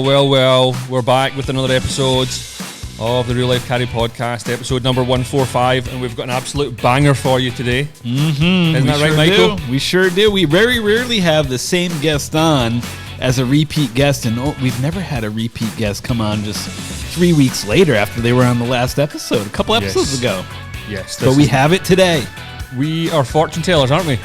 Well, we're back with another episode of the Real Life Caddie Podcast, episode number 145, and we've got an absolute banger for you today. Isn't that right, Michael? We sure do. We very rarely have the same guest on as a repeat guest, and we've never had a repeat guest come on just 3 weeks later after they were on the last episode, a couple episodes ago. Yes. But we have it today. We are fortune tellers, aren't we?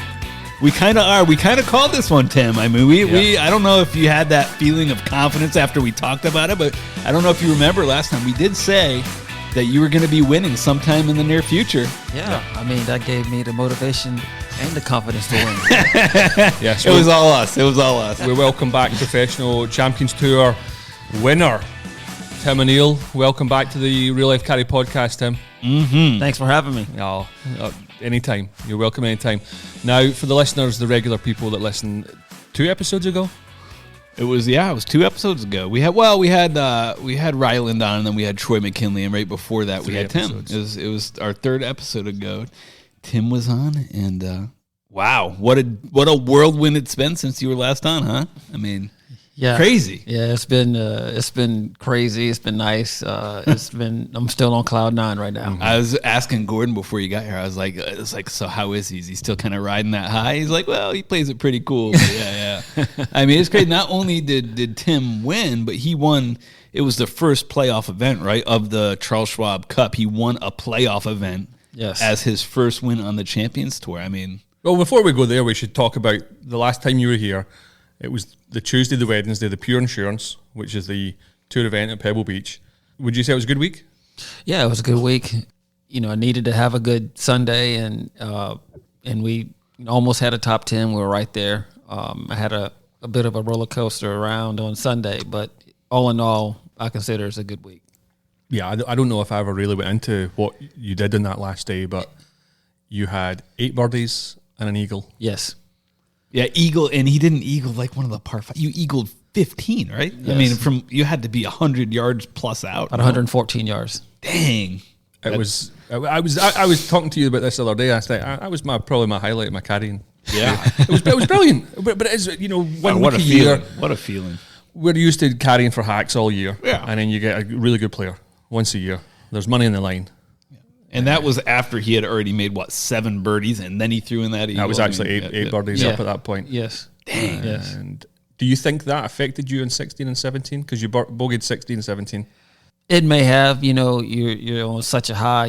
We kind of are. We kind of called this one, Tim. I mean, I don't know if you had that feeling of confidence after we talked about it, but I don't know if you remember last time we did say that you were going to be winning sometime in the near future. Yeah. I mean, that gave me the motivation and the confidence to win. Yes. It was all us. We welcome back Professional Champions Tour winner, Tim O'Neill. Welcome back to the Real Life Caddie Podcast, Tim. Thanks for having me. Anytime. You're welcome anytime. Now, for the listeners, the regular people that listen, 2 episodes ago? It was 2 episodes ago. We had Ryland on, and then we had Troy McKinley, and right before that we had Tim. It was our 3rd episode ago. Tim was on, and wow, what a whirlwind it's been since you were last on, huh? I mean, crazy. Yeah, it's been crazy. It's been nice. I'm still on cloud 9 right now. I was asking Gordon before you got here. I was like, so how is he? Is he still kind of riding that high? He's like, well, he plays it pretty cool. But yeah. I mean, it's great. Not only did Tim win, but he won. It was the first playoff event, right, of the Charles Schwab Cup. He won a playoff event as his first win on the Champions Tour. I mean, well, before we go there, we should talk about the last time you were here. It was the Tuesday, the Wednesday, the Pure Insurance, which is the tour event at Pebble Beach. Would you say it was a good week? Yeah, it was a good week. You know, I needed to have a good Sunday, and we almost had a top 10. We were right there. I had a bit of a roller coaster around on Sunday, but all in all, I consider it a good week. Yeah, I don't know if I ever really went into what you did in that last day, but you had 8 birdies and an eagle. Yes. Yeah, eagle, and he didn't eagle like one of the par 5. You eagled 15, right? Yes. I mean, you had to be 100 yards plus out. About 114 yards. Dang. I was talking to you about this the other day. I said that was probably my highlight of my caddying. Yeah, it was brilliant. But it is, one week a year. What a feeling. We're used to caddying for hacks all year. Yeah, and then you get a really good player once a year. There's money in the line. And that was after he had already made, 7 birdies, and then he threw in that eagle. That was actually eight birdies up at that point. Yes. Dang. Yes. And do you think that affected you in 16 and 17? Because you bogeyed 16 and 17. It may have. You're on such a high.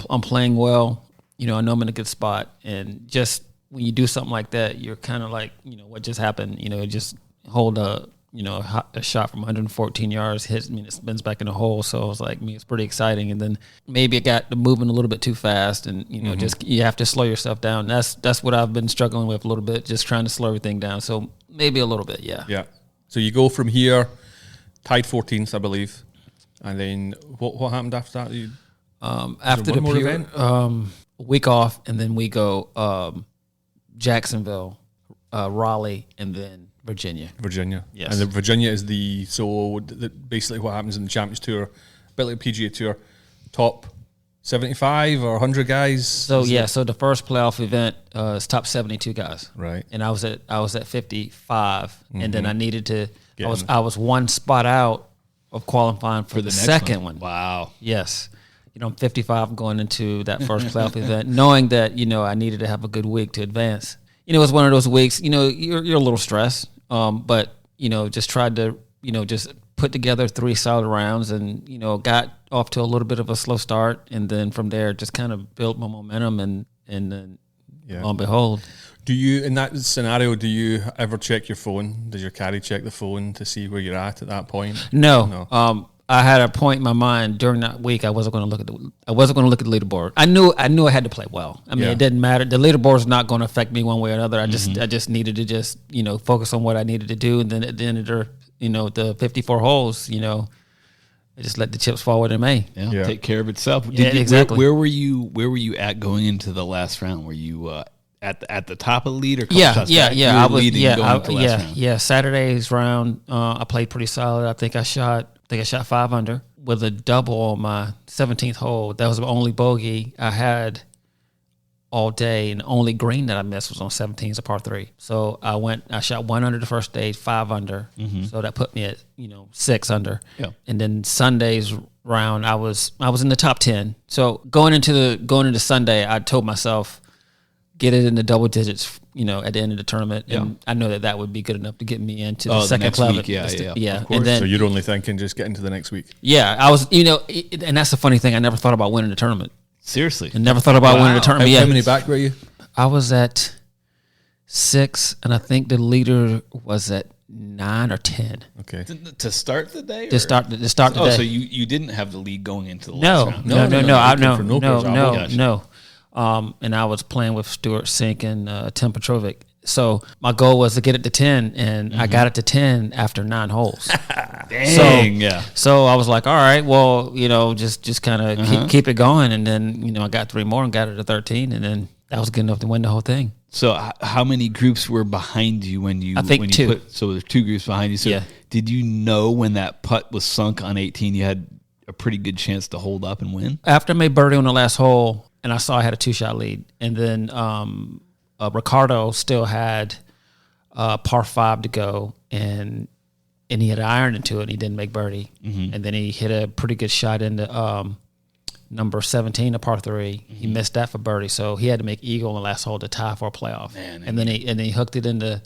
I'm playing well. I know I'm in a good spot. And just when you do something like that, you're kind of like, what just happened? Just hold a shot from 114 yards, hits me, it spins back in the hole. So I was like, it's pretty exciting. And then maybe it got moving a little bit too fast, and just you have to slow yourself down. That's what I've been struggling with a little bit, just trying to slow everything down. So maybe a little bit, yeah. Yeah. So you go from here, tied 14th, I believe, and then what happened after that? After the Pure event, a week off, and then we go Jacksonville, Raleigh, and then Virginia, yes. And Virginia is basically what happens in the Champions Tour, a bit like PGA Tour, top 75 or 100 guys. So so the first playoff event is top 72 guys, right? And I was at 55, and then I needed to. I was one spot out of qualifying for the second one. Wow. Yes. I'm 55 going into that first playoff event, knowing that I needed to have a good week to advance. It was one of those weeks, you're a little stressed, but, just tried to, just put together 3 solid rounds and, got off to a little bit of a slow start. And then from there, just kind of built my momentum and then lo and behold. Do you, in that scenario, ever check your phone? Does your caddy check the phone to see where you're at that point? No. I had a point in my mind during that week. I wasn't going to look at the leaderboard. I knew I had to play well. I mean, it didn't matter. The leaderboard is not going to affect me one way or another. I just needed to focus on what I needed to do, and then at the end of the 54 holes, I just let the chips fall where they may. Yeah. Take care of itself. Exactly. Where were you at going into the last round? Were you at the top of the lead or I was leading Saturday's round, I played pretty solid. I think I shot 5 under with a double on my 17th hole. That was the only bogey I had all day, and the only green that I missed was on 17's a par 3. So I shot 1 under the first stage, 5 under. So that put me at 6 under. Yeah. And then Sunday's round, I was in the top 10. So going into Sunday, I told myself, get it in the double digits, at the end of the tournament. And I know that would be good enough to get me into the second next club. week, yeah. And then, So you're only thinking just get into the next week. yeah, I was, and that's the funny thing. I never thought about winning the tournament. Seriously. I never thought about winning the tournament. How Yeah. many back were you? I was at 6, and I think the leader was at 9 or 10 Okay. To start the day? to start the day. So you didn't have the lead going into the No, last round? no. No. And I was playing with Stuart Sink and Tim Petrovic. So my goal was to get it to 10, and I got it to 10 after 9 holes. Dang, yeah. So I was like, all right, well, just kind of keep it going. And then, I got 3 more and got it to 13, and then that was good enough to win the whole thing. So how many groups were behind you when you? I think when you 2. So there's 2 groups behind you. So Yeah. did you know when that putt was sunk on 18, you had a pretty good chance to hold up and win? After I made birdie on the last hole, and I saw I had a 2-shot lead, and then Ricardo still had par 5 to go, and he had an iron into it, and he didn't make birdie. And then he hit a pretty good shot into number 17, a par 3. He missed that for birdie, so he had to make eagle on the last hole to tie for a playoff. And then he hooked it in the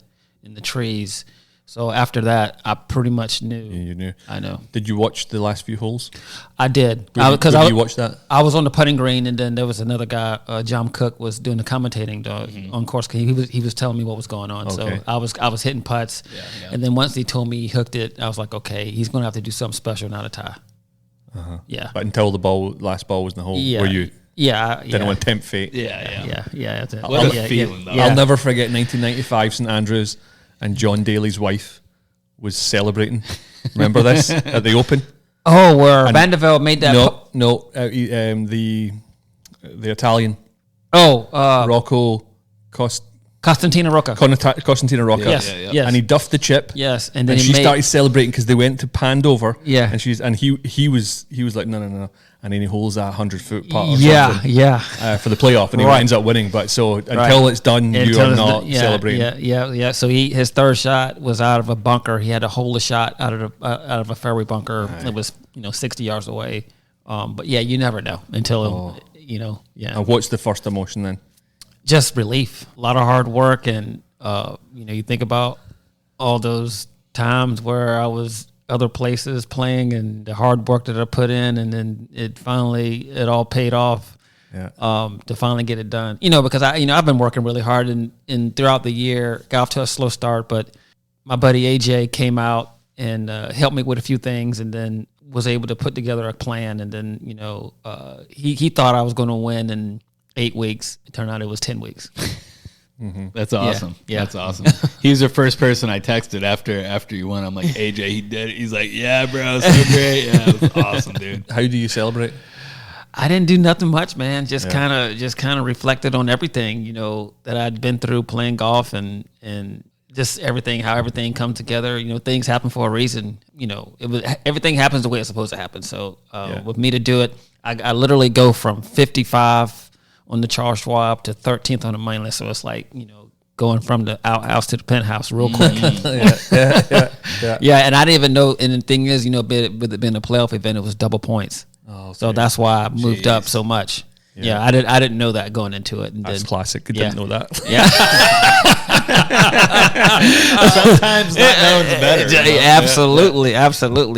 trees. So after that, I pretty much knew. Yeah, you knew. I know. Did you watch the last few holes? I did. Where did you watch that? I was on the putting green, and then there was another guy, John Cook, was doing the commentating on course. He was telling me what was going on. Okay. So I was hitting putts, and then once he told me he hooked it, I was like, okay, he's going to have to do something special, not a tie. Yeah. But until the last ball was in the hole, Yeah. were you Yeah. didn't want to tempt fate? Yeah. That's it. What a Yeah, feeling, yeah, though. yeah. I'll never forget 1995 St Andrews, and John Daly's wife was celebrating. Remember this at the Open? Oh, where Vandervelde made that. The Italian Rocco Costantino Rocca. Costantino Rocca. Yes, yes. And he duffed the chip. Yes, And then she started celebrating because they went to Pandover. Yeah. And he was like no, and then he holds that 100-foot putt. Or Yeah. for the playoff, and he ends up winning. But so until it's done, you are not celebrating. Yeah. So his third shot was out of a bunker. He had to hold a shot out of a fairway bunker. It was 60 yards away. But yeah, you never know until Yeah. And what's the first emotion then? Just relief. A lot of hard work, and you think about all those times where I was other places playing, and the hard work that I put in, and then it all paid off. Yeah. To finally get it done. Because I've been working really hard, and throughout the year got off to a slow start, but my buddy AJ came out and helped me with a few things, and then was able to put together a plan. And then he thought I was going to win in 8 weeks. It turned out it was 10 weeks. That's awesome. Yeah. That's awesome. He was the first person I texted after you won. I'm like, AJ, he did it. He's like, yeah, bro, so great. Yeah, it was awesome, dude. How do you celebrate? I didn't do nothing much, man. Just kind of reflected on everything, that I'd been through playing golf, and just everything, how everything comes together. Things happen for a reason. Everything happens the way it's supposed to happen. So with me to do it, I literally go from 55 on the Charles Schwab to 13th on the main list. So it's like, going from the outhouse to the penthouse real quick. Yeah. And I didn't even know. And the thing is, with it being a playoff event, it was double points. Oh, okay. So that's why I moved up so much. Yeah, I didn't know that going into it. And That's then, classic. I didn't know that. Yeah. Sometimes not knowing's better. Absolutely.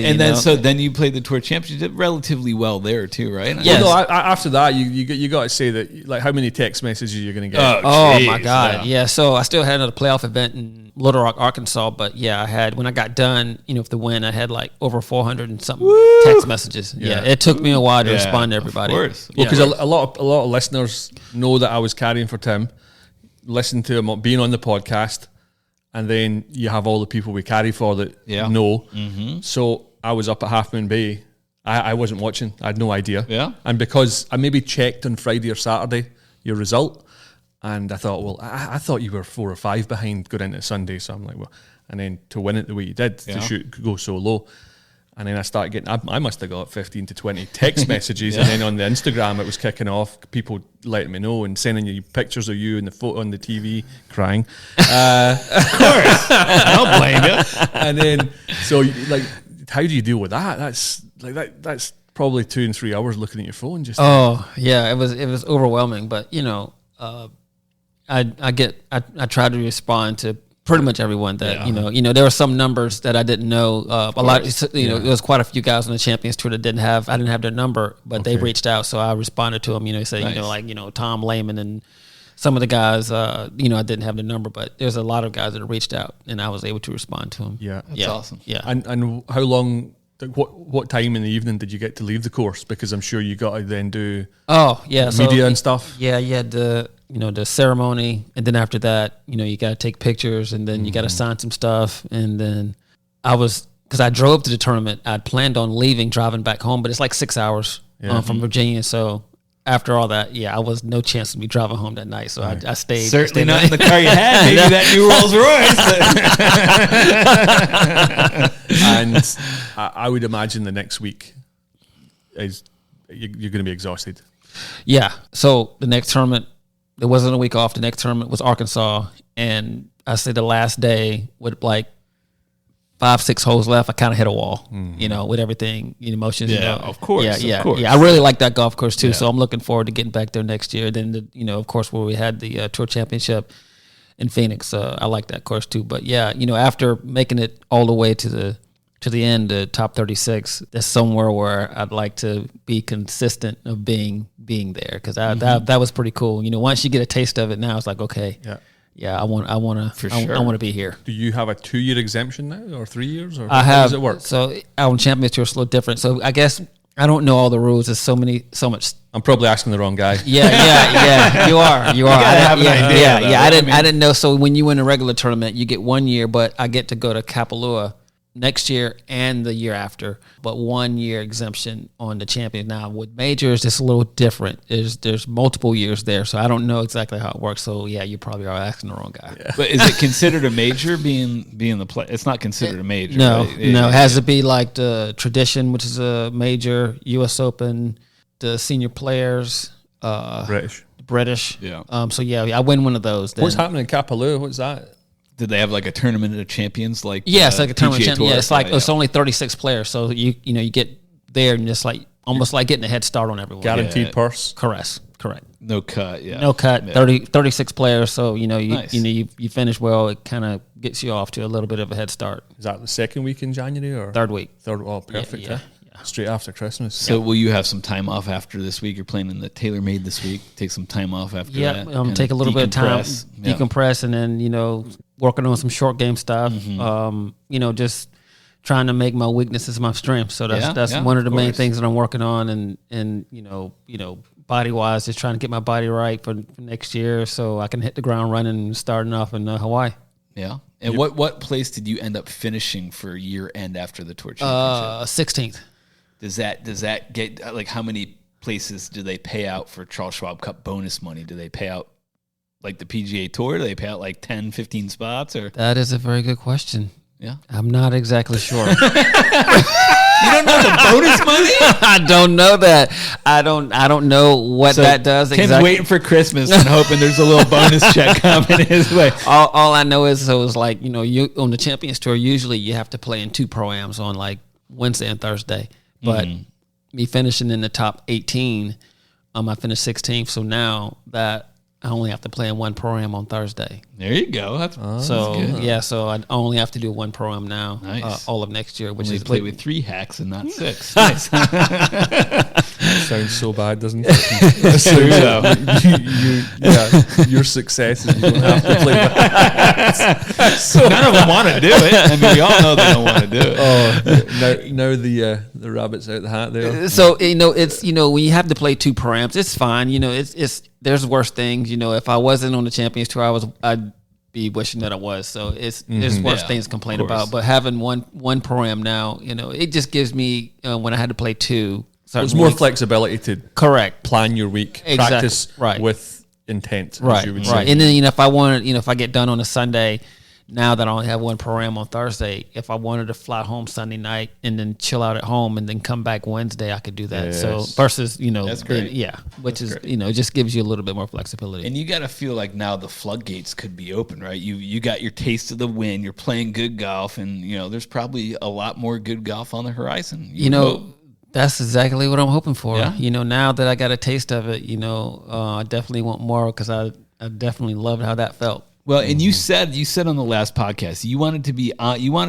And then you played the Tour Championship. You did relatively well there too, right? Yes. Well, no, after that, you got to say that, like, how many text messages you're going to get? Oh my God. Yeah. So I still had another playoff event in Little Rock, Arkansas, but yeah, when I got done, with the win, I had like over 400 and something text messages. Yeah. It took me a while to respond to everybody. Of course. Well, because a lot of listeners know that I was caddying for Tim, listen to him being on the podcast, and then you have all the people we caddy for that know. Mm-hmm. So I was up at Half Moon Bay. I wasn't watching. I had no idea. Yeah. And because I maybe checked on Friday or Saturday your result, and I thought, well, I thought you were 4 or 5 behind going into Sunday. So I'm like, well, and then to win it the way you did, to go so low. And then I started getting, I must have got 15 to 20 text messages. And then on the Instagram, it was kicking off, people letting me know and sending you pictures of you and the photo on the TV crying. Of course. I don't blame you. And then, so like, how do you deal with that? That's probably 2 and 3 hours looking at your phone. Just yeah, it was overwhelming. But I try to respond to pretty much everyone that there were some numbers that I didn't know. A lot, there was quite a few guys on the Champions Tour that I didn't have their number, but they reached out, so I responded to them. Said nice. Tom Lehman and some of the guys. I didn't have their number, but there's a lot of guys that reached out, and I was able to respond to them. Yeah, that's awesome. Yeah, and how long? What time in the evening did you get to leave the course? Because I'm sure you got to then do media and stuff. Yeah, you had the ceremony, and then after that, you got to take pictures, and then you got to sign some stuff, and then because I drove to the tournament, I'd planned on driving back home, but it's like 6 hours from Virginia, so. After all that, I was no chance to be driving home that night, so I stayed. Certainly not in the car you had. Maybe that new Rolls Royce. And I would imagine the next week you're going to be exhausted. Yeah. So the next tournament, there wasn't a week off. The next tournament was Arkansas, and I say the last day with like 5-6 holes left, I kind of hit a wall, with everything, emotions. Yeah, of course. Yeah. I really like that golf course too, so I'm looking forward to getting back there next year. Then, of course, where we had the Tour Championship in Phoenix, I like that course too. But after making it all the way to the end, the top 36, that's somewhere where I'd like to be consistent of being there, because that was pretty cool. Once you get a taste of it, now it's like, okay. Yeah, I want to be here. Do you have a 2-year exemption now, or 3 years, or I have, how does it work? So on Champions Tour, it's a little different. So I guess I don't know all the rules. There's so much. I'm probably asking the wrong guy. Yeah. You are. I didn't know. So when you win a regular tournament, you get 1 year, but I get to go to Kapalua next year and the year after, but 1 year exemption on the Champions. Now with majors, it's a little different. There's multiple years there, so I don't know exactly how it works. So you probably are asking the wrong guy. Yeah. But is it considered a major being the play? It's not considered a major. No, right? It has to be like the Tradition, which is a major, U.S. Open, the Senior Players, British. Yeah. I win one of those. Then. What's happening in Kapalua? What's that? Did they have like a tournament of champions? It's like a tournament of champions. Yeah, it's like it's only 36 players, so you get there and it's like almost like getting a head start on everyone. Guaranteed purse. Correct. No cut. Yeah. No cut. Yeah. 36 players. So Nice. you finish well. It kind of gets you off to a little bit of a head start. Is that the second week in January or third week? Oh, perfect. Yeah. Straight after Christmas. So will you have some time off after this week? You're playing in the TaylorMade this week. Take some time off after that. Yeah, take a little bit of time, decompress, and then working on some short game stuff. Just trying to make my weaknesses my strength. So that's one of the main things that I'm working on, and body wise, just trying to get my body right for next year, so I can hit the ground running, starting off in Hawaii. Yeah. And what place did you end up finishing for year end after the Tour Championship? 16th. Does that get like how many places do they pay out for Charles Schwab Cup bonus money? Do they pay out like the PGA Tour? Do they pay out like 10, 15 spots? Or that is a very good question. Yeah, I'm not exactly sure. You don't know the bonus money? I don't know that. I don't know what that does Tim's exactly. waiting for Christmas and hoping there's a little bonus check coming his way. All I know is it was like you on the Champions Tour. Usually you have to play in 2 pro-ams on like Wednesday and Thursday. But me finishing in the top 18, I finished 16th. So now that I only have to play in 1 pro-am on Thursday. There you go. That's good. So I only have to do 1 pro-am now, all of next year. Which is play with 3 hacks and not 6. Nice. Sounds so bad, doesn't it? That's true, though. Your success is you don't have to play that. So none of them want to do it. I mean, we all know they don't want to do it. Oh, now the rabbit's out the hat there. So it's when you have to play 2 pro-ams, it's fine. It's there's worse things. If I wasn't on the Champions Tour, I'd be wishing that I was. So there's worse things to complain about. But having one pro-am now, it just gives me when I had to play 2. There's more flexibility to plan your week, practice right. with intent, right? As you would right. say. And then if I wanted, if I get done on a Sunday, now that I only have one program on Thursday, if I wanted to fly home Sunday night and then chill out at home and then come back Wednesday, I could do that. Yes. So versus, That's great. which That's is, great. it just gives you a little bit more flexibility. And you got to feel like now the floodgates could be open, right? You got your taste of the win. You're playing good golf, and there's probably a lot more good golf on the horizon. That's exactly what I'm hoping for. Yeah. Now that I got a taste of it, I definitely want more because I definitely loved how that felt. Well, and you said on the last podcast you wanted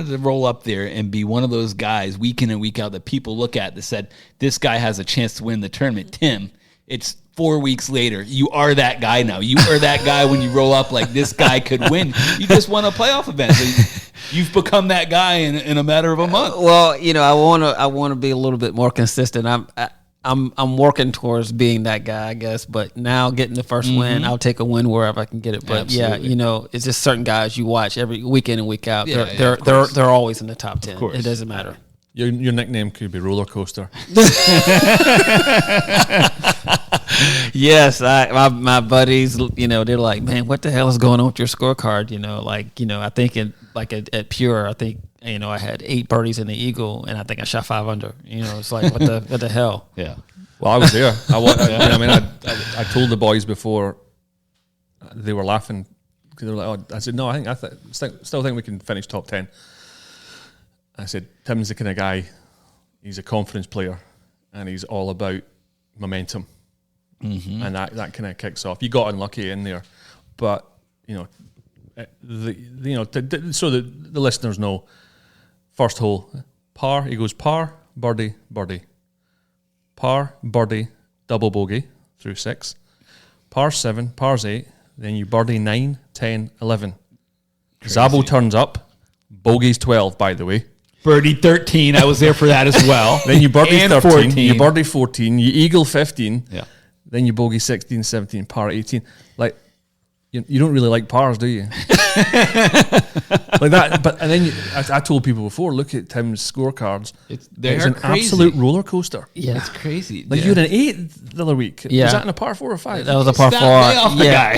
to roll up there and be one of those guys week in and week out that people look at that said this guy has a chance to win the tournament. Tim, it's 4 weeks later. You are that guy now. You are that guy when you roll up like this guy could win. You just won a playoff event. So you've become that guy in a matter of a month. Well, I want to be a little bit more consistent. I'm working towards being that guy, I guess. But now getting the first win, I'll take a win wherever I can get it. But Absolutely. it's just certain guys you watch every week in and week out. Of course. They're always in the top 10. course. It doesn't matter. Your nickname could be Roller Coaster. Yes, my buddies, they're like, man, what the hell is going on with your scorecard? I think at Pure, I think I had 8 birdies in the Eagle, and I think I shot 5 under. It's like what the hell? Yeah. Well, I was there. I told the boys before they were laughing because they were like, "Oh," I said, "No, I still think we can finish top 10." I said, "Tim's the kind of guy. He's a confidence player, and he's all about momentum, and that kind of kicks off. You got unlucky in there, but so the listeners know. First hole, par. He goes par, birdie, birdie, par, birdie, double bogey through 6, par 7, par's 8. Then you birdie 9, 10, 11. Zabbo turns up, bogey's 12, by the way. Birdie 13. I was there for that as well. Then you birdie And 13, 14. you birdie 14, you eagle 15. Yeah. Then you bogey 16, 17, par 18. Like, you don't really like pars, do you? Like that. But and then I told people before, look at Tim's scorecards. It's an crazy. absolute roller coaster. Yeah, It's crazy. Like you had an 8 the other week. Yeah. Was that in a par 4 or 5? that was a par 4. Stop way off the guy.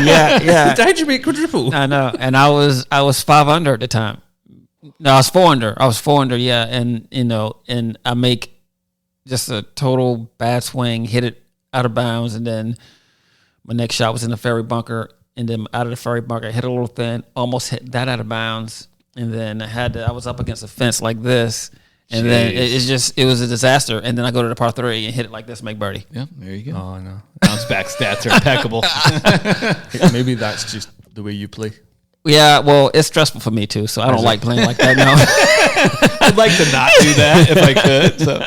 Yeah. How'd you make quadruple? I know, and I was 5 under at the time. No, I was 4 under. Yeah, and and I make just a total bad swing, hit it out of bounds, and then my next shot was in the fairway bunker, and then out of the fairway bunker, I hit a little thin, almost hit that out of bounds, and then I was up against a fence like this, and then it was a disaster. And then I go to the par 3 and hit it like this, make birdie. Yeah, there you go. Oh, I know. Bounce back stats are impeccable. Maybe that's just the way you play. Yeah, well, it's stressful for me too, so I don't like playing like that now. I'd like to not do that if I could. So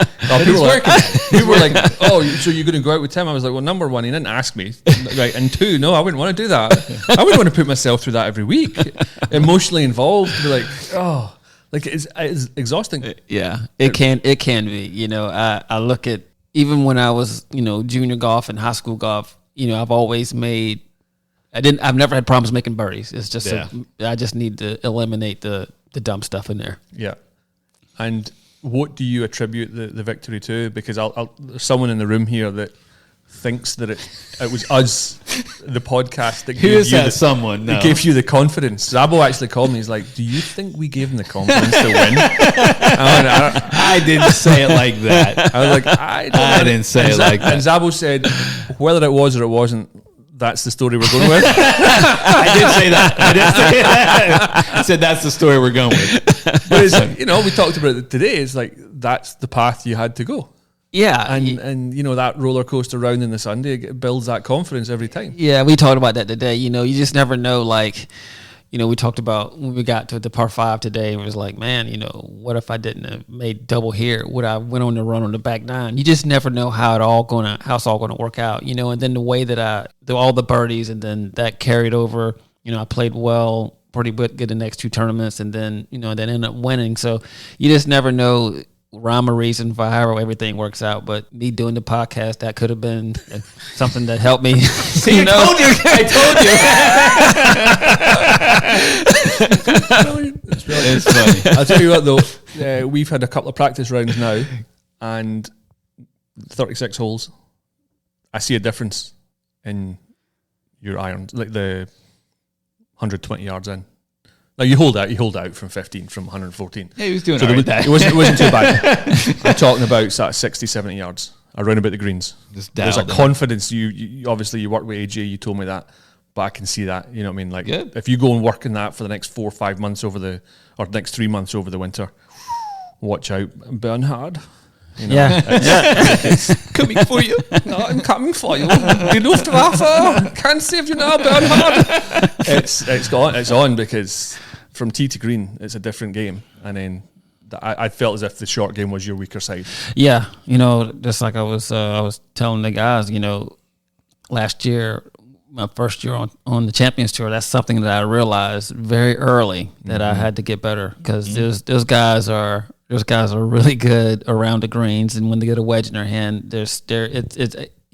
People were like, "Oh, so you're going to go out with Tim?" I was like, "Well, number one, he didn't ask me, right? And 2, no, I wouldn't want to do that. I wouldn't want to put myself through that every week, emotionally involved. Be like, oh, like it's exhausting." Yeah, it can be. I look at even when I was junior golf and high school golf. I've always made. I've never had problems making birdies. It's just I just need to eliminate the dumb stuff in there. Yeah. And what do you attribute the victory to? Because there's someone in the room here that thinks that it was us, the podcast that gave you someone? No. That gave you the confidence. Zabbo actually called me. He's like, "Do you think we gave him the confidence to win?" I didn't say it like that. I was like, I didn't say it like that. And Zabbo said, whether it was or it wasn't, that's the story we're going with. I did say that. I said that's the story we're going with. But it's, we talked about it today. It's like that's the path you had to go. Yeah, and that roller coaster round in the Sunday, it builds that confidence every time. Yeah, we talked about that today. You just never know. Like, we talked about when we got to the par 5 today. It was like, man, what if I didn't have made double here? Would I went on the run on the back 9? You just never know how it's all gonna work out. And then the way that I do all the birdies, and then that carried over. I played well, pretty good the next 2 tournaments, and then then ended up winning. So you just never know. Rhyme or reason for how everything works out, but me doing the podcast, that could have been something that helped me. See, I told you. It's funny. I'll tell you what though, we've had a couple of practice rounds now, and 36 holes. I see a difference in your irons, like the 120 yards in. Now you hold out from 15, from 114. Yeah, he was doing all right. It wasn't too bad. I'm talking about sort of 60, 70 yards around about the greens. There's a confidence. You obviously you work with AJ. You told me that, but I can see that. You know what I mean? Like Good. if you go and work in that for the next 4 or 5 months or next 3 months over the winter, watch out, Bernhard. You know, Yeah. Coming for you. No, I'm coming for you. Die Luftwaffe can't save you now, Bernhard. It's on because from tee to green, it's a different game, and then I felt as if the short game was your weaker side. Yeah, just like I was telling the guys, last year, my first year on the Champions Tour, that's something that I realized very early that I had to get better, because those guys are really good around the greens, and when they get a wedge in their hand,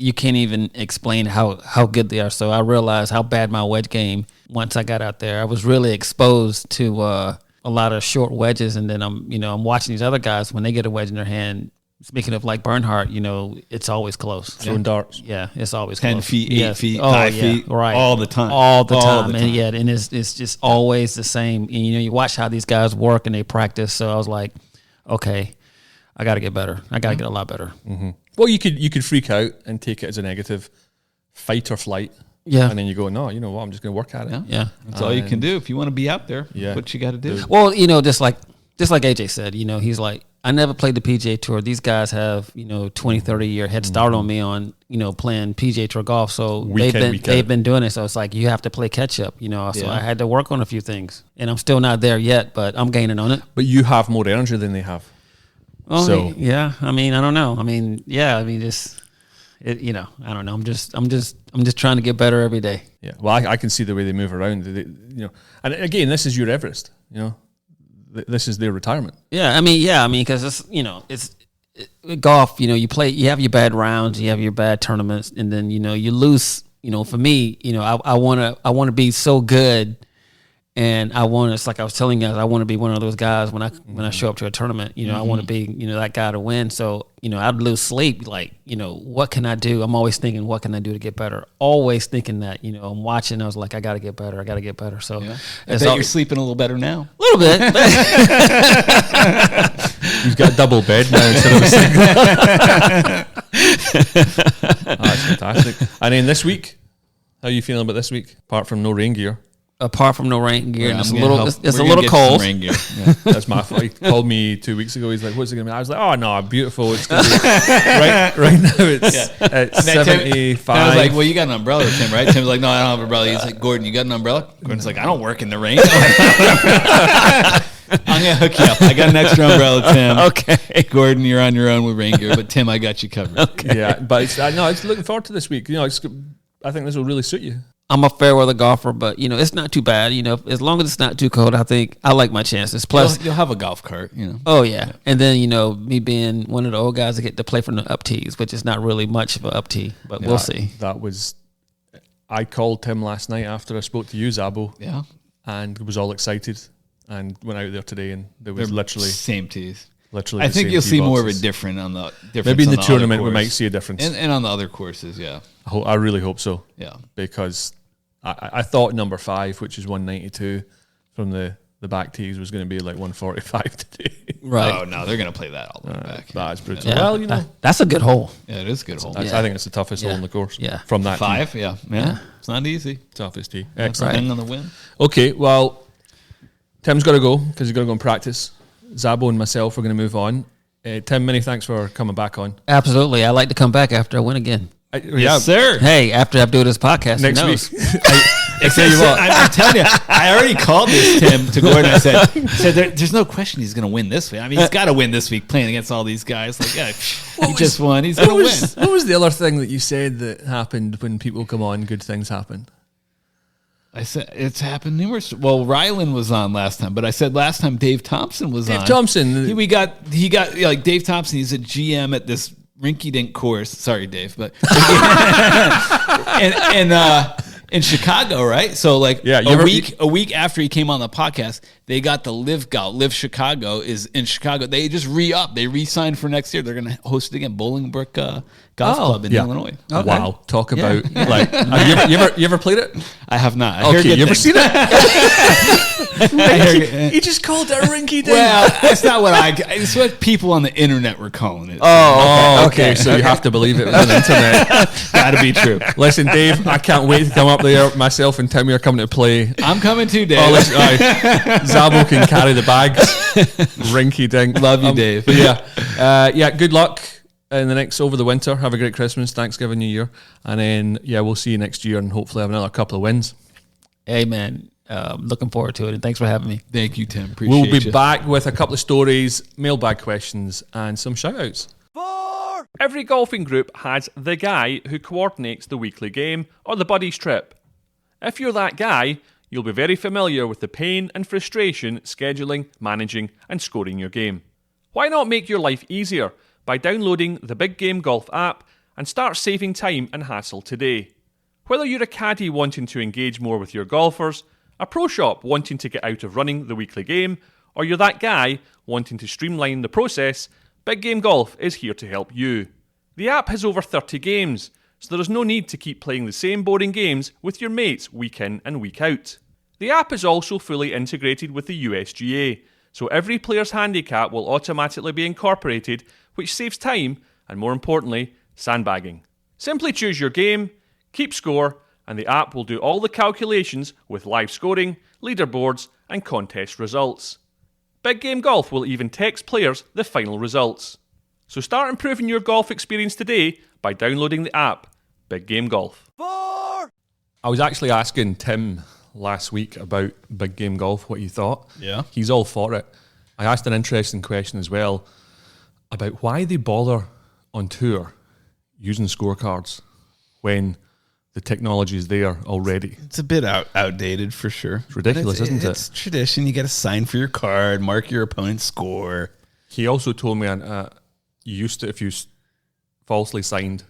you can't even explain how good they are. So I realized how bad my wedge game once I got out there. I was really exposed to a lot of short wedges, and then I'm watching these other guys when they get a wedge in their hand. Speaking of like Bernhardt, it's always close. Throwing darts. Yeah, it's always 10 close. feet, 8 feet, Oh, 5 yeah, feet, right. all the time. And it's just always the same. And, you watch how these guys work and they practice. So I was like, okay, I got to get better. I got to get a lot better. Mm-hmm. Well, you could freak out and take it as a negative, fight or flight. Yeah. And then you go, no, you know what, I'm just going to work at it. Yeah. That's all you can do if you want to be out there. Yeah. What you got to do. Well, just like AJ said, he's like, I never played the PGA Tour. These guys have, 20, 30 year head start on me on, playing PGA Tour golf. So they've been doing it. So it's like you have to play catch up, So I had to work on a few things, and I'm still not there yet, but I'm gaining on it. But you have more energy than they have. Oh, so yeah. I mean, I don't know. I mean, I don't know. I'm just trying to get better every day. Yeah. Well, I can see the way they move around. And again, this is your Everest. This is their retirement. Yeah, I mean, because it's golf. You have your bad rounds, you have your bad tournaments, and then you lose. For me, I want to be so good, and it's like I was telling you guys, I want to be one of those guys when I show up to a tournament. I want to be that guy to win. So I'd lose sleep. Like what can I do? I'm always thinking, what can I do to get better? Always thinking that. I'm watching. I was like, I got to get better. I got to get better. So I bet you're sleeping a little better now. A little bit. You've got a double bed now instead of a single. That's fantastic. And then this week, how are you feeling about this week? Apart from no rain gear. Apart from no rain gear, Yeah, it's a little cold. Rain gear. That's my fault. He called me 2 weeks ago. He's like, "What's it gonna be?" I was like, "Oh no, beautiful. It's gonna be right now. It's 75." I was like, "Well, you got an umbrella, Tim, right?" Tim's like, "No, I don't have an umbrella." He's like, "Gordon, you got an umbrella?" Gordon's like, "I don't work in the rain." I'm gonna hook you up. I got an extra umbrella, Tim. Okay, Gordon, you're on your own with rain gear, but Tim, I got you covered. Okay. Yeah, but it's looking forward to this week. I think this will really suit you. I'm a fair weather golfer, but it's not too bad. As long as it's not too cold, I think I like my chances. Plus, you'll have a golf cart. Oh yeah, and then me being one of the old guys, I get to play from the up tees, which is not really much of an up tee, but we'll see. I called Tim last night after I spoke to you, Zabbo. Yeah, and was all excited and went out there today, and there was literally same tees. Literally, I think you'll see more of a different on the maybe in the tournament we might see a difference, and on the other courses. Yeah, I really hope so. Yeah, because I thought number 5, which is 192 from the back tees, was going to be like 145 today. Right? Oh no, they're going to play that all the way back. That's brutal. Yeah. Well, that's a good hole. Yeah, it is a good hole. I think it's the toughest hole in the course. Yeah, from that 5. tee. Yeah, it's not easy. Toughest tee. Excellent. Depending on the wind. Okay, well, Tim's got to go because he's got to go and practice. Zabbo and myself are going to move on. Tim, many thanks for coming back on. Absolutely, I like to come back after I win again. Yes, sir. Hey, after I do this podcast next week. I tell you what, I'm telling you, I already called this Tim to Gordon. I said there's no question he's going to win this week. I mean, he's got to win this week playing against all these guys. Like, he just won. He's going to win. What was the other thing that you said that happened when people come on? Good things happen. I said it's happened numerous. Well, Rylan was on last time, but I said last time Dave Thompson was on. Dave Thompson. He got like Dave Thompson. He's a GM at this rinky-dink course. Sorry, Dave, but in Chicago, right? So like a week after he came on the podcast, they got the Live Golf. Live Chicago is in Chicago. They just re-up. They re-signed for next year. They're going to host it again. Bolingbrook Golf Club in Illinois. Okay. Wow. Talk about like you ever played it? I have not. Okay, you ever seen it? He just called it a rinky dink. Well, that's not what it's what people on the internet were calling it. Okay. So you have to believe it was on the internet. Gotta be true. Listen, Dave, I can't wait to come up there. Myself and Timmy are coming to play. I'm coming too, Dave. Zabbo can carry the bags. Rinky dink. Love you, Dave. But yeah. Good luck in the next over the winter. Have a great Christmas, Thanksgiving, New Year, and then we'll see you next year and hopefully have another couple of wins. Amen. Looking forward to it, and thanks for having me. Thank you, Tim. Appreciate We'll be back with a couple of stories, mailbag questions, and some shout-outs. Every golfing group has the guy who coordinates the weekly game or the buddies trip. If you're that guy, you'll be very familiar with the pain and frustration scheduling, managing, and scoring your game. Why not make your life easier by downloading the Big Game Golf app and start saving time and hassle today? Whether you're a caddie wanting to engage more with your golfers, a pro shop wanting to get out of running the weekly game, or you're that guy wanting to streamline the process, Big Game Golf is here to help you. The app has over 30 games, so there is no need to keep playing the same boring games with your mates week in and week out. The app is also fully integrated with the USGA, so every player's handicap will automatically be incorporated, which saves time and, more importantly, sandbagging. Simply choose your game, keep score, and the app will do all the calculations with live scoring, leaderboards, and contest results. Big Game Golf will even text players the final results. So start improving your golf experience today by downloading the app, Big Game Golf. I was actually asking Tim last week about Big Game Golf, what he thought. Yeah. He's all for it. I asked an interesting question as well about why they bother on tour using scorecards when the technology is there already. It's a bit outdated for sure. It's ridiculous, isn't it? It's tradition. You got to sign for your card, mark your opponent's score. He also told me you used to, if you falsely signed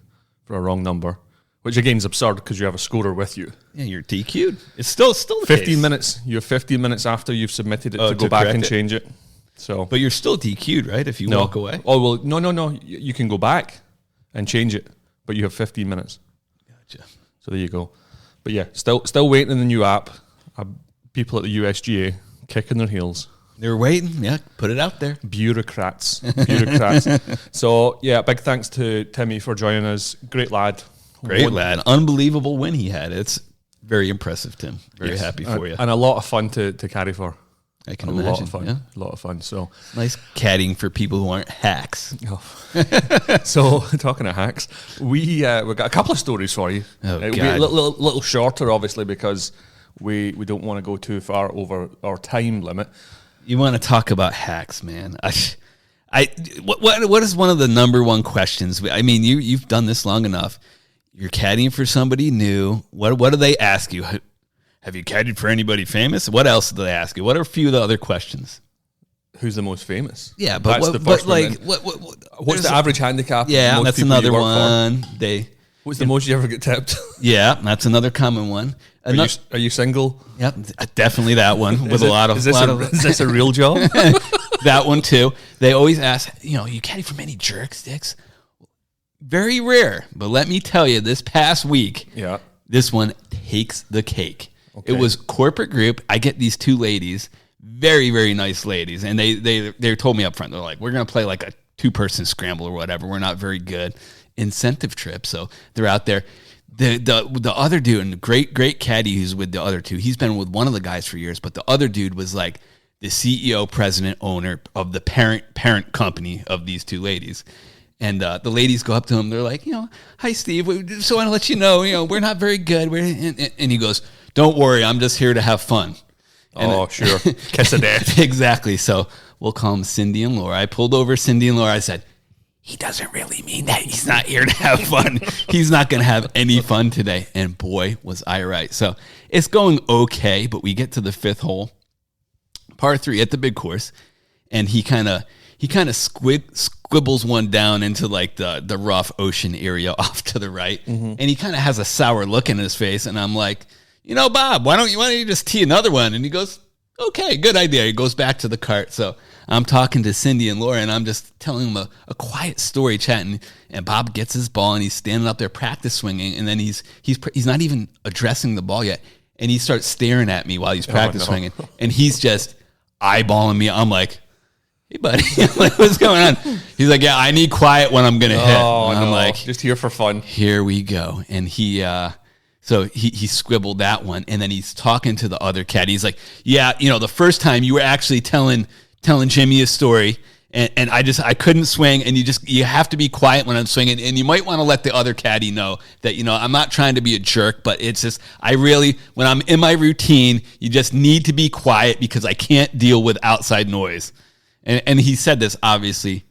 for a wrong number, which again is absurd because you have a scorer with you. Yeah, you're DQ'd. It's still the 15 case. minutes. You have 15 minutes after you've submitted it to go back and change it. So, but you're still DQ'd, right? If you walk away. Oh well, no. You can go back and change it, but you have 15 minutes. Gotcha. So there you go. But yeah, still waiting in the new app. People at the USGA kicking their heels. They're waiting. Yeah, put it out there. Bureaucrats. So yeah, big thanks to Timmy for joining us. Great lad. Lad. Unbelievable win he had. It's very impressive, Tim. Very happy for you. And a lot of fun to caddy for. I can imagine. A lot of fun. So nice caddying for people who aren't hacks. Oh. So talking of hacks, we've got a couple of stories for you. It'll be a little shorter, obviously, because we don't want to go too far over our time limit. You want to talk about hacks, man? What is one of the number one questions? I mean, you've done this long enough. You're caddying for somebody new. What do they ask you? Have you caddied for anybody famous? What else do they ask you? What are a few of the other questions? Who's the most famous? Yeah, but that's the first one. What's the average handicap? Yeah, that's another one. What's the most you ever get tipped? Yeah, that's another common one. Are you single? Yep, definitely that one. Is this a real job? That one too. They always ask, you caddy for many jerk sticks? Very rare, but let me tell you, this past week, this one takes the cake. Okay. It was corporate group. I get these two ladies, very, very nice ladies, and they told me up front, they're like, we're going to play like a 2-person scramble or whatever. We're not very good. Incentive trip. So they're out there. The other dude, and great caddy who's with the other two, he's been with one of the guys for years, but the other dude was like the CEO, president, owner of the parent company of these two ladies. And the ladies go up to him. They're like, hi, Steve. So I want to let you know, we're not very good. And he goes, don't worry. I'm just here to have fun. And sure. Kiss of death. Exactly. So we'll call them Cindy and Laura. I pulled over Cindy and Laura. I said, he doesn't really mean that. He's not here to have fun. He's not going to have any fun today. And boy, was I right. So it's going okay, but we get to the 5th hole, par 3 at the big course. And he kind of he kind of squibbles one down into like the rough ocean area off to the right, and he kind of has a sour look in his face, and I'm like, Bob, why don't you just tee another one? And he goes, okay, good idea. He goes back to the cart. So I'm talking to Cindy and Laura, and I'm just telling them a quiet story, chatting. And Bob gets his ball, and he's standing up there practice swinging, and then he's not even addressing the ball yet, and he starts staring at me while he's practice swinging, and he's just eyeballing me. I'm like, hey, buddy, like, what's going on? He's like, yeah, I need quiet when I'm gonna hit. And I'm like, just here for fun. Here we go. And so he scribbled that one, and then he's talking to the other caddy. He's like, yeah, the first time you were actually telling Jimmy a story, and I couldn't swing, and you have to be quiet when I'm swinging, and you might want to let the other caddy know that, I'm not trying to be a jerk, but it's just, when I'm in my routine, you just need to be quiet because I can't deal with outside noise. And he said this obviously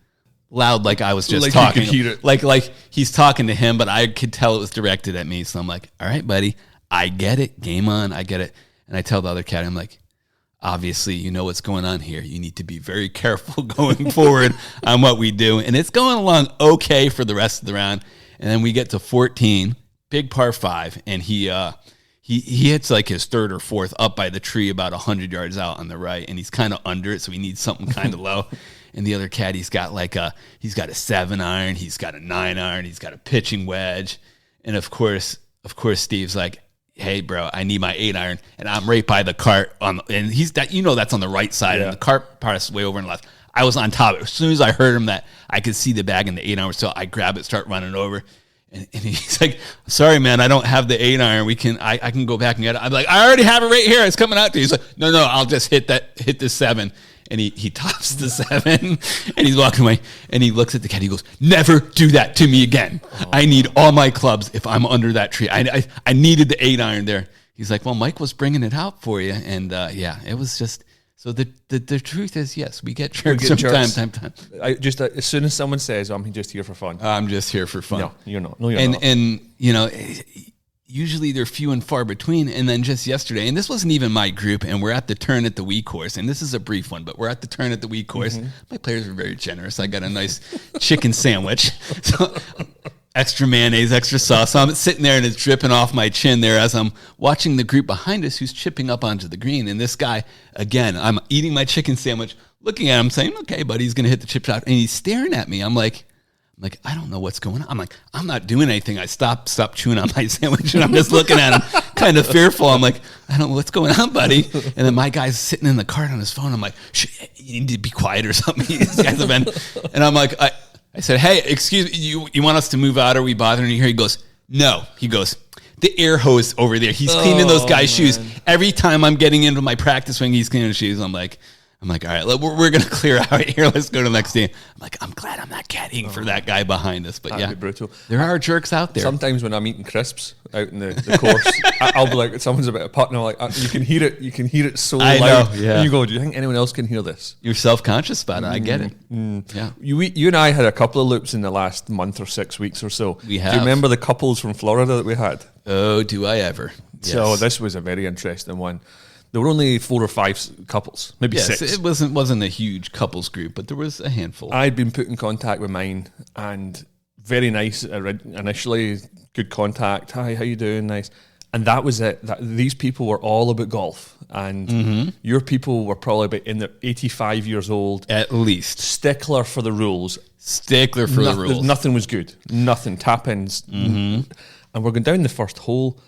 loud, like I was just like talking. You could hear it. Like he's talking to him, but I could tell it was directed at me. So I'm like, all right, buddy, I get it. Game on, I get it. And I tell the other cat, I'm like, obviously, you know what's going on here. You need to be very careful going forward on what we do. And it's going along okay for the rest of the round. And then we get to 14, big par 5, and he hits like his third or fourth up by the tree about 100 yards out on the right, and he's kind of under it, so he needs something kind of low. And the other caddy's got he's got a 7-iron, he's got a 9-iron, he's got a pitching wedge, and of course Steve's like, hey bro, I need my 8-iron, and I'm right by the cart and he's that that's on the right side, and the cart part is way over on the left. I was on top of it. As soon as I heard him that I could see the bag in the 8-iron, so I grab it, start running over. And he's like, sorry, man, I don't have the 8-iron. I can go back and get it. I'm like, I already have it right here. It's coming out to you. He's like, no, I'll just hit the 7. And he tops the 7, and he's walking away, and he looks at the cat. He goes, never do that to me again. I need all my clubs if I'm under that tree. I needed the 8-iron there. He's like, well, Mike was bringing it out for you. And it was just, so the truth is, yes, we get jerks from time to time. As soon as someone says, I'm just here for fun. I'm just here for fun. No, you're not. No, you're not. And usually they're few and far between. And then just yesterday, and this wasn't even my group, and we're at the turn at the Wii course, and this is a brief one, but we're at the turn at the Wii course. Mm-hmm. My players were very generous. I got a nice chicken sandwich. So, extra mayonnaise, extra sauce. So I'm sitting there, and it's dripping off my chin there as I'm watching the group behind us who's chipping up onto the green. And this guy, again, I'm eating my chicken sandwich, looking at him saying, okay, buddy, he's going to hit the chip shot. And he's staring at me. I'm like, I don't know what's going on. I'm like, I'm not doing anything. I stopped chewing on my sandwich, and I'm just looking at him kind of fearful. I'm like, I don't know what's going on, buddy. And then my guy's sitting in the cart on his phone. I'm like, you need to be quiet or something. These guys have been. And I'm like, I said, hey, excuse me, you want us to move out? Are we bothering you here? He goes, no. He goes, the air hose over there. He's cleaning those guys' shoes. Every time I'm getting into my practice swing, he's cleaning his shoes. I'm like, all right, we're going to clear out here. Let's go to the next team. I'm like, I'm glad I'm not caddying for that guy behind us. But that'd be brutal. There are jerks out there. Sometimes when I'm eating crisps out in the course, I'll be like, someone's about to putt, and I'm like, you can hear it so loud. Know, yeah. And you go, do you think anyone else can hear this? You're self-conscious about it. I get it. Yeah. You and I had a couple of loops in the last month or 6 weeks or so. We have. Do you remember the couples from Florida that we had? Oh, do I ever. Yes. So this was a very interesting one. There were only 4 or 5 couples, maybe 6. It wasn't a huge couples group, but there was a handful. I'd been put in contact with mine, and very nice initially, good contact. Hi, how you doing? Nice. And that was it. These people were all about golf, and your people were probably about in their 85 years old. At least. Stickler for the rules. The rules. Nothing was good. Nothing. Tap-ins. Mm-hmm. And we're going down the first hole,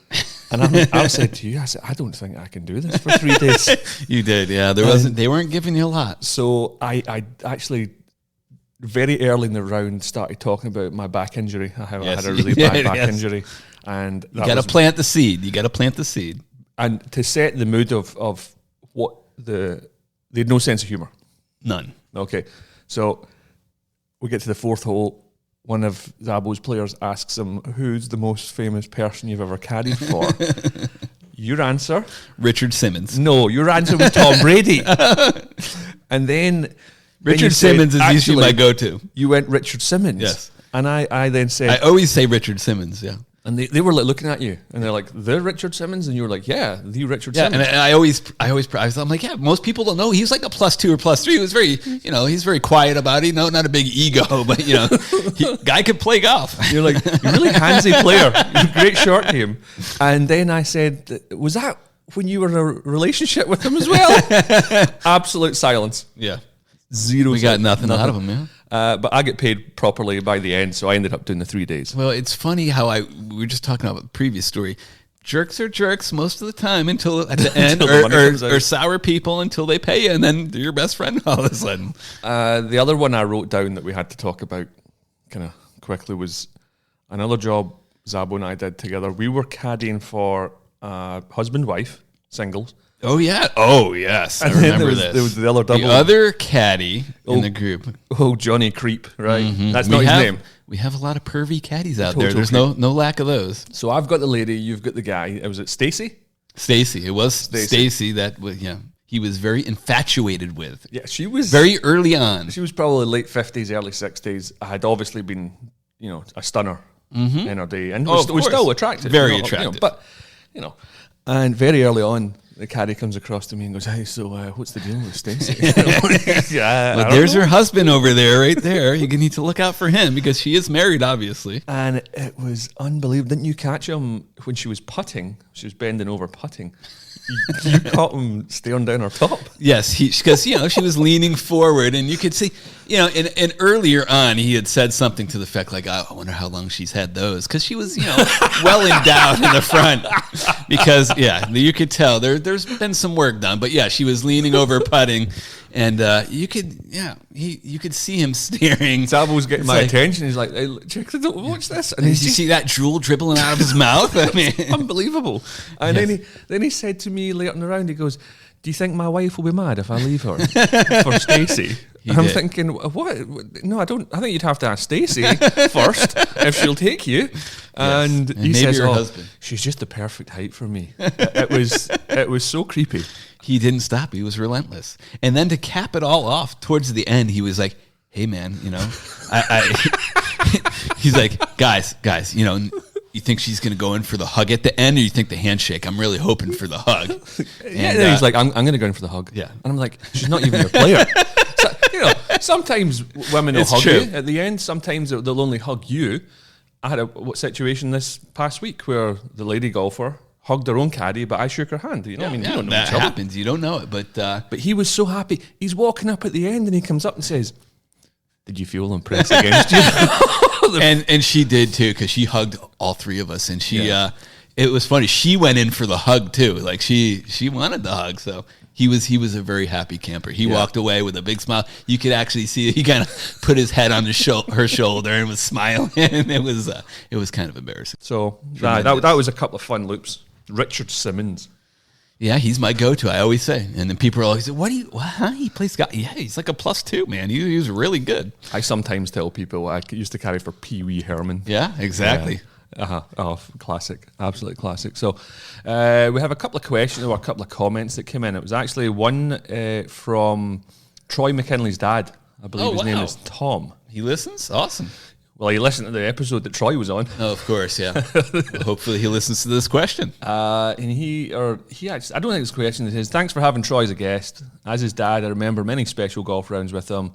and I said to you, I don't think I can do this for 3 days. You did, yeah. They weren't giving you a lot. So I actually very early in the round started talking about my back injury. I had a really bad back injury, and you got to plant the seed. And to set the mood of what they had no sense of humor, none. Okay, so we get to the 4th hole. One of Zabbo's players asks him, who's the most famous person you've ever caddied for? Your answer? Richard Simmons. No, your answer was Tom Brady. And then Richard Simmons is usually my go-to. You went Richard Simmons. Yes. And I then said... I always say Richard Simmons, yeah. And they were like looking at you, and they're like, "The Richard Simmons," and you were like, "Yeah, the Richard Yeah, Simmons." and I'm like, yeah, most people don't know. He's like a +2 or +3. He was very, he's very quiet about it. Not a big ego, but guy could play golf. You're like, you're really handsy player. Great short game. And then I said, "Was that when you were in a relationship with him as well?" Absolute silence. Yeah, Zero. we got nothing out of him, man. But I get paid properly by the end, so I ended up doing the 3 days. Well, it's funny how we were just talking about the previous story. Jerks are jerks most of the time until at the end, or sour people until they pay you, and then they're your best friend all of a sudden. The other one I wrote down that we had to talk about kind of quickly was another job Zabbo and I did together. We were caddying for husband-wife, singles. Oh, yeah. Oh, yes. I remember this. There was the other double. The other caddy in the group. Oh, Johnny Creep, right? Mm-hmm. That's not his name. We have a lot of pervy caddies out there. There's no lack of those. So I've got the lady, you've got the guy. Was it Stacy? Stacy. It was Stacy that he was very infatuated with. Yeah, she was. Very early on. She was probably late 50s, early 60s. I had obviously been, a stunner in her day. And was still attractive. Very attractive. But, and very early on, the caddy comes across to me and goes, "Hey, so what's the deal with Stacey?" Well, there's her husband over there, right there. You need to look out for him because she is married, obviously. And it was unbelievable. Didn't you catch him when she was putting? She was bending over putting. You caught him staring down her top. Yes, because she was leaning forward, and you could see, and earlier on he had said something to the effect like, "I wonder how long she's had those," because she was, well endowed in the front. Because you could tell there's been some work done, but she was leaning over putting, and you could see him staring. Zabbo was getting my attention. He's like, "Hey, check, watch this!" And did you see that drool dribbling out of his mouth? I mean, unbelievable. And then he said to me later on around, he goes, "Do you think my wife will be mad if I leave her for Stacey?" I'm thinking, what? No, I don't. I think you'd have to ask Stacey first if she'll take you. And he says, your husband. She's just the perfect height for me. It was so creepy. He didn't stop. He was relentless. And then to cap it all off, towards the end, he was like, "Hey, man, he's like, guys, you think she's going to go in for the hug at the end, or you think the handshake? I'm really hoping for the hug." And he's like, I'm going to go in for the hug. Yeah. And I'm like, she's not even your player. So, sometimes women will hug you at the end. Sometimes they'll only hug you. I had a situation this past week where the lady golfer hugged her own caddy, but I shook her hand. You don't know that happens. You don't know it, but he was so happy. He's walking up at the end, and he comes up and says, "Did you feel impressed against you?" And she did too, because she hugged all three of us, and she it was funny. She went in for the hug too. Like she wanted the hug, so he was a very happy camper. He walked away with a big smile. You could actually see he kind of put his head on her shoulder and was smiling. And it was kind of embarrassing. So that was a couple of fun loops. Richard Simmons. Yeah, he's my go-to. I always say, and then people are always like, "What? He plays golf? Yeah, he's like a +2, man. He's really good." I sometimes tell people I used to caddy for Pee Wee Herman. Yeah, exactly. Oh, classic, absolute classic. So we have a couple of questions or a couple of comments that came in. It was actually one from Troy McKinley's dad. I believe his name is Tom. He listens? Awesome. Well, he listened to the episode that Troy was on. Oh, of course, yeah. Well, hopefully he listens to this question. And he actually, I don't think this question is his. "Thanks for having Troy as a guest. As his dad, I remember many special golf rounds with him.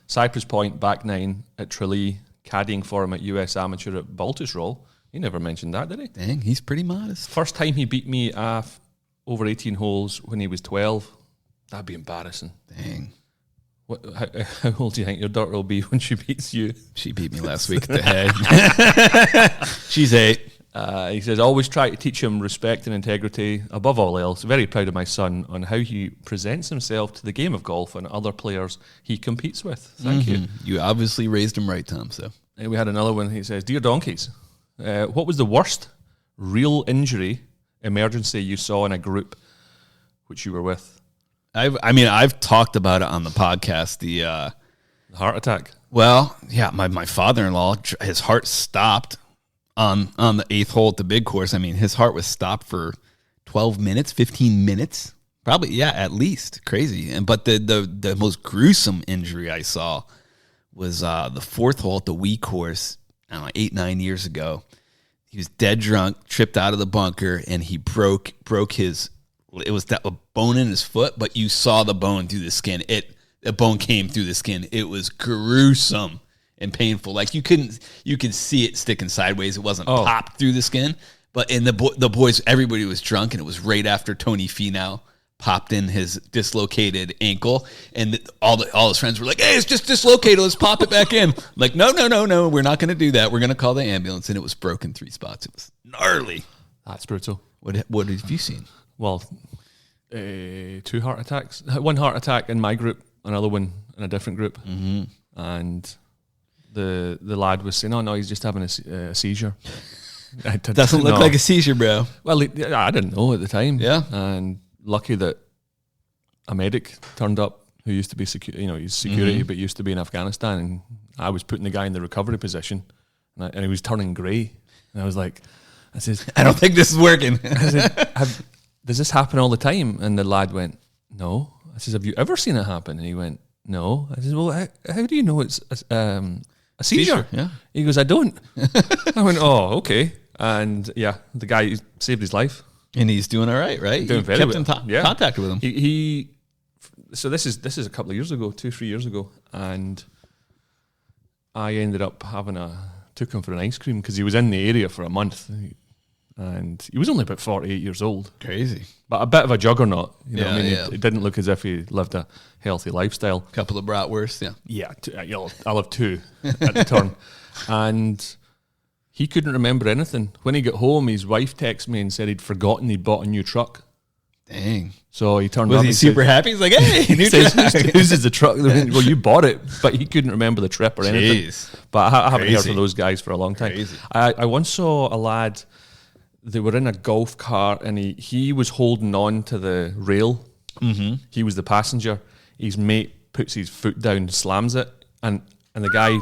Cypress Point, back 9 at Tralee, caddying for him at US Amateur at Baltusrol." He never mentioned that, did he? Dang, he's pretty modest. First time he beat me over 18 holes when he was 12. That'd be embarrassing. Dang. How old do you think your daughter will be when she beats you? She beat me last week at the head. She's 8. He says, "Always try to teach him respect and integrity. Above all else, very proud of my son on how he presents himself to the game of golf and other players he competes with." Thank you. You obviously raised him right, Tom. So we had another one. He says, "Dear Donkeys, what was the worst real injury emergency you saw in a group which you were with?" I've talked about it on the podcast. The heart attack. Well, yeah, my father-in-law, his heart stopped on the 8th hole at the big course. I mean, his heart was stopped for 12 minutes, 15 minutes, probably. Yeah, at least. Crazy. But the most gruesome injury I saw was the 4th hole at the Wii course, I don't know, 8-9 years ago. He was dead drunk, tripped out of the bunker, and he broke his. It was a bone in his foot, but you saw the bone through the skin. The bone came through the skin. It was gruesome and painful. Like you could see it sticking sideways. It wasn't popped through the skin, but in the boys, everybody was drunk, and it was right after Tony Finau popped in his dislocated ankle, and all his friends were like, "Hey, it's just dislocated. Let's pop it back in." Like, no, we're not going to do that. We're going to call the ambulance, and it was broken 3 spots. It was gnarly. That's brutal. What have you seen? Well, 2 heart attacks. 1 heart attack in my group, another one in a different group, and the lad was saying, "Oh no, he's just having a seizure." Doesn't look like a seizure, bro. Well, I didn't know at the time. Yeah, and lucky that a medic turned up who used to be he's security, but used to be in Afghanistan, and I was putting the guy in the recovery position, and he was turning grey, and I says, I don't think this is working. I said, does this happen all the time? And the lad went, no. I says, have you ever seen it happen? And he went, no. I says, well, how do you know it's a seizure? Yeah. He goes, I don't. I went, oh, okay. And yeah, the guy saved his life. And he's doing all right, right? Doing very kept well. in contact with him. So this is a couple of years ago, 2-3 years ago, and I ended up took him for an ice cream because he was in the area for a month, and he was only about 48 years old. Crazy, but a bit of a juggernaut. You know what I mean? Yeah. It didn't look as if he lived a healthy lifestyle. Couple of bratwursts, yeah. I'll have 2 at the turn, and he couldn't remember anything. When he got home, his wife texted me and said he'd forgotten he'd bought a new truck. Dang. So he turned up. Was he super happy? He's like, hey, new truck. Whose is the truck? Well, you bought it, but he couldn't remember the trip or anything. But I haven't heard from those guys for a long time. Crazy. I once saw a lad, they were in a golf cart, and he was holding on to the rail. Mm-hmm. He was the passenger. His mate puts his foot down, slams it, and the guy,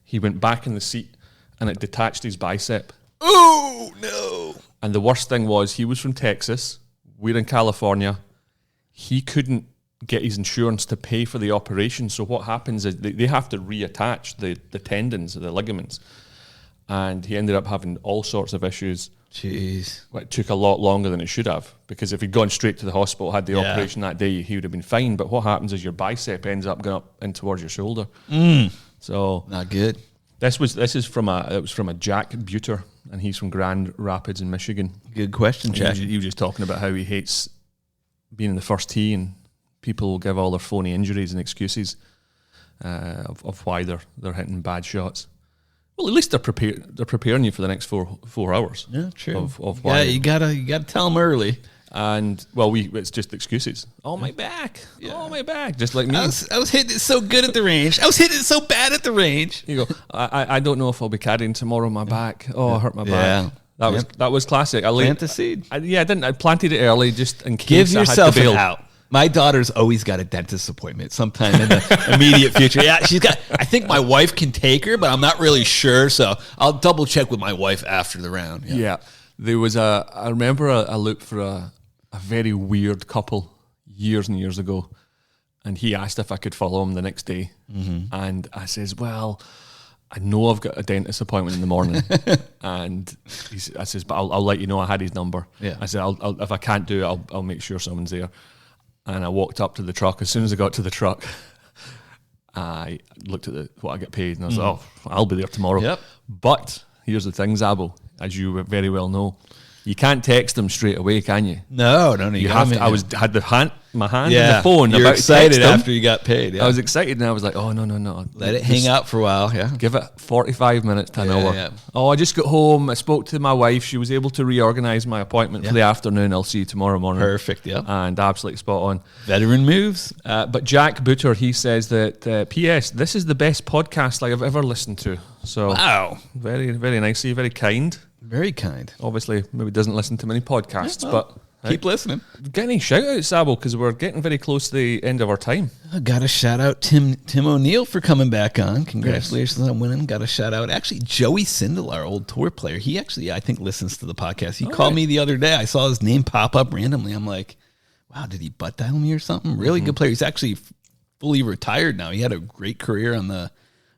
he went back in the seat, and it detached his bicep. Oh, no. And the worst thing was, he was from Texas. We're in California. He couldn't get his insurance to pay for the operation. So what happens is they have to reattach the tendons, the ligaments. And he ended up having all sorts of issues. Jeez. It took a lot longer than it should have, because if he'd gone straight to the hospital, had the operation that day, he would have been fine. But what happens is your bicep ends up going up in towards your shoulder. So not good. It was from a Jack Buter, and he's from Grand Rapids in Michigan. Good question, Jack. He was just talking about how he hates being in the first tee, and people will give all their phony injuries and excuses of why they're hitting bad shots. Well, at least they're preparing you for the next four hours. Yeah, true. Of why you gotta tell them early. And it's just excuses. Oh, my back. Yeah. Oh, my back. Just like me. I was hitting it so good at the range. I was hitting it so bad at the range. You go, I don't know if I'll be caddying tomorrow. My back. Oh, I hurt my back. That was classic. Plant the seed. I planted it early just in case. Give yourself I had to bail. an out. My daughter's always got a dentist appointment sometime in the immediate future. Yeah, I think my wife can take her, but I'm not really sure. So I'll double check with my wife after the round. Yeah. There was I remember a loop for a very weird couple years and years ago, and he asked if I could follow him the next day, and I says, well, I know I've got a dentist appointment in the morning, and I says, but I'll let you know. I had his number. Yeah. I said, I'll if I can't do it, I'll make sure someone's there. And I walked up to the truck. As soon as I got to the truck, I looked at what I get paid, and I was like, oh, I'll be there tomorrow. Yep. But here's the thing, Zabbo, as you very well know, you can't text them straight away, can you? No. You have to. Had my hand on the phone. You're excited after you got paid. Yeah. I was excited, and I was like, oh, no. Let it hang out for a while, yeah. Give it 45 minutes to an hour. Yeah. Oh, I just got home. I spoke to my wife. She was able to reorganize my appointment for the afternoon. I'll see you tomorrow morning. Perfect, yeah. And absolutely spot on. Veteran moves. But Jack Buter, he says that, P.S., this is the best podcast I've ever listened to. So wow. Very, very nicely, very kind. Very kind. Obviously, maybe doesn't listen to many podcasts, but keep listening. Get any shout outs, Zabbo, because we're getting very close to the end of our time. I got to shout out Tim O'Neill for coming back on. Congratulations on winning. Got to shout out actually Joey Sindel, our old tour player. He actually, I think, listens to the podcast. He called me the other day. I saw his name pop up randomly. I'm like, wow, did he butt dial me or something? Really good player. He's actually fully retired now. He had a great career on the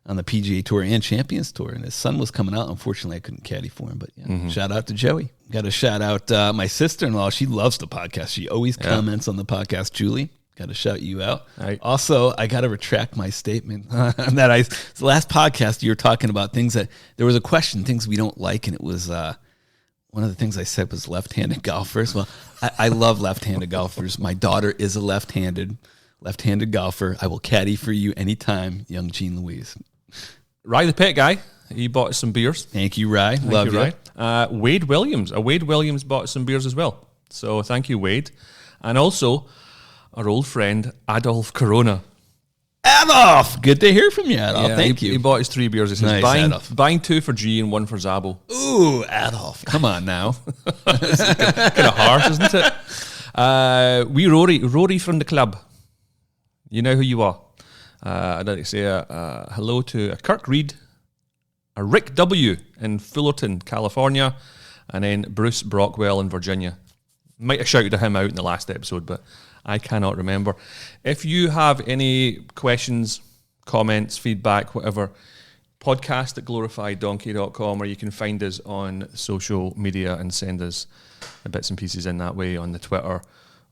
on the PGA Tour and Champions Tour, and his son was coming out. Unfortunately, I couldn't caddy for him, but shout out to Joey. Got to shout out my sister-in-law. She loves the podcast. She always comments on the podcast. Julie, got to shout you out. Right. Also, I got to retract my statement that the last podcast you were talking about things that there was a question, things we don't like, and it was one of the things I said was left-handed golfers. Well, I love left-handed golfers. My daughter is a left-handed golfer. I will caddy for you anytime, young Jean Louise. Rye the pet guy, he bought us some beers. Thank you, Rye. Love you. Rye. Wade Williams bought some beers as well. So thank you, Wade. And also our old friend Adolf Corona. Adolf! Good to hear from you, Adolf. Thank you. He bought his 3 beers. He says, Nice, buying 2 for G and 1 for Zabbo. Ooh, Adolf. Come on now. Kind of harsh, isn't it? We Rory from the club. You know who you are. I'd like to say hello to a Kirk Reed, a Rick W. in Fullerton, California, and then Bruce Brockwell in Virginia. Might have shouted him out in the last episode, but I cannot remember. If you have any questions, comments, feedback, whatever, podcast at glorifieddonkey.com, or you can find us on social media and send us bits and pieces in that way on the Twitter,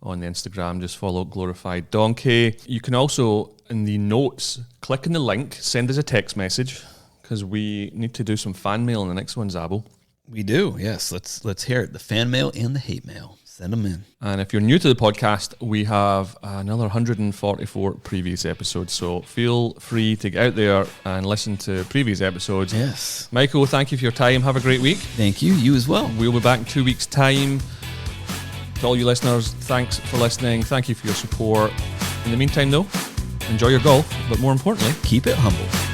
on the Instagram. Just follow Glorified Donkey. You can also, in the notes, click on the link, send us a text message, because we need to do some fan mail in the next one, Zabbo. We do, yes. Let's hear it. The fan mail and the hate mail. Send them in. And if you're new to the podcast, we have another 144 previous episodes. So feel free to get out there and listen to previous episodes. Yes. Michael, thank you for your time. Have a great week. Thank you. You as well. We'll be back in 2 weeks' time. To all you listeners, thanks for listening. Thank you for your support. In the meantime, though, enjoy your golf, but more importantly, keep it humble.